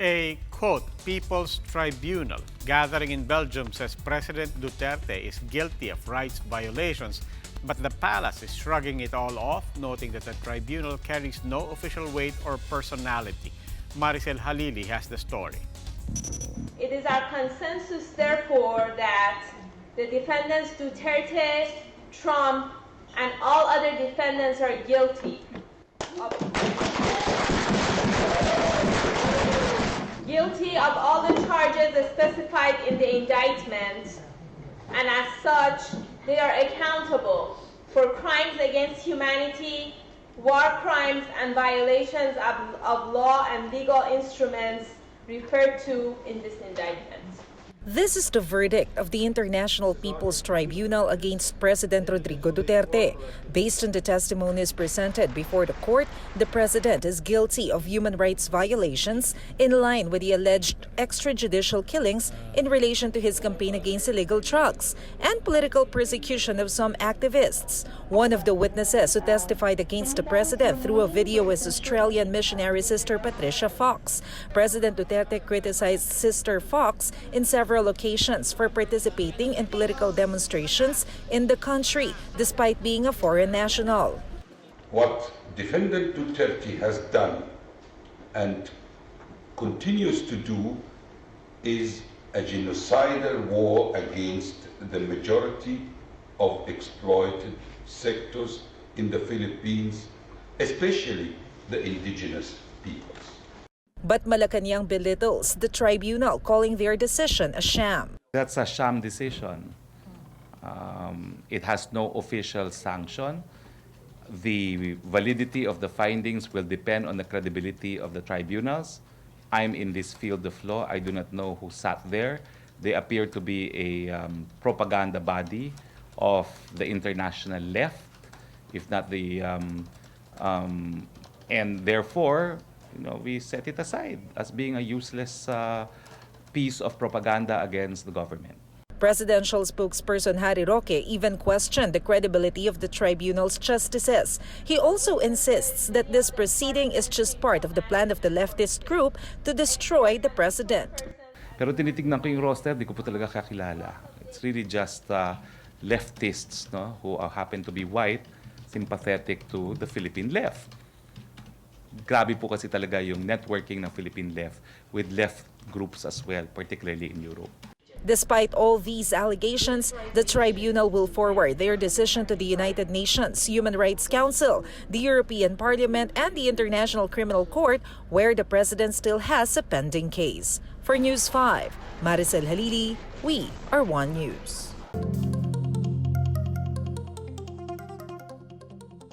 A, quote, People's Tribunal gathering in Belgium says President Duterte is guilty of rights violations, but the palace is shrugging it all off, noting that the tribunal carries no official weight or personality. Maricel Halili has the story. It is our consensus, therefore, that the defendants Duterte, Trump, and all other defendants are guilty of all the charges specified in the indictment, and as such, they are accountable for crimes against humanity, war crimes, and violations of law and legal instruments referred to in this indictment. This is the verdict of the International People's Tribunal against President Rodrigo Duterte. Based on the testimonies presented before the court, the president is guilty of human rights violations in line with the alleged extrajudicial killings in relation to his campaign against illegal drugs and political persecution of some activists. One of the witnesses who testified against the president through a video is Australian missionary Sister Patricia Fox. President Duterte criticized Sister Fox in several occasions for participating in political demonstrations in the country, despite being a foreign national. What defendant Duterte has done and continues to do is a genocidal war against the majority of exploited sectors in the Philippines, especially the indigenous peoples. But Malacañang belittles the tribunal, calling their decision a sham. That's a sham decision. It has no official sanction. The validity of the findings will depend on the credibility of the tribunals. I'm in this field of law. I do not know who sat there. They appear to be a propaganda body of the international left, if not the... and therefore, we set it aside as being a useless piece of propaganda against the government. Presidential spokesperson Rody Duterte even questioned the credibility of the tribunal's justices. He also insists that this proceeding is just part of the plan of the leftist group to destroy the president. Pero tinitingnan ko yung roster, di ko po talaga kakilala. It's really just leftists, who happen to be white, sympathetic to the Philippine left. Grabe po kasi talaga yung networking ng Philippine left with left groups as well, particularly in Europe. Despite all these allegations, the tribunal will forward their decision to the United Nations Human Rights Council, the European Parliament, and the International Criminal Court, where the president still has a pending case. For News 5, Maricel Halili, we are One News.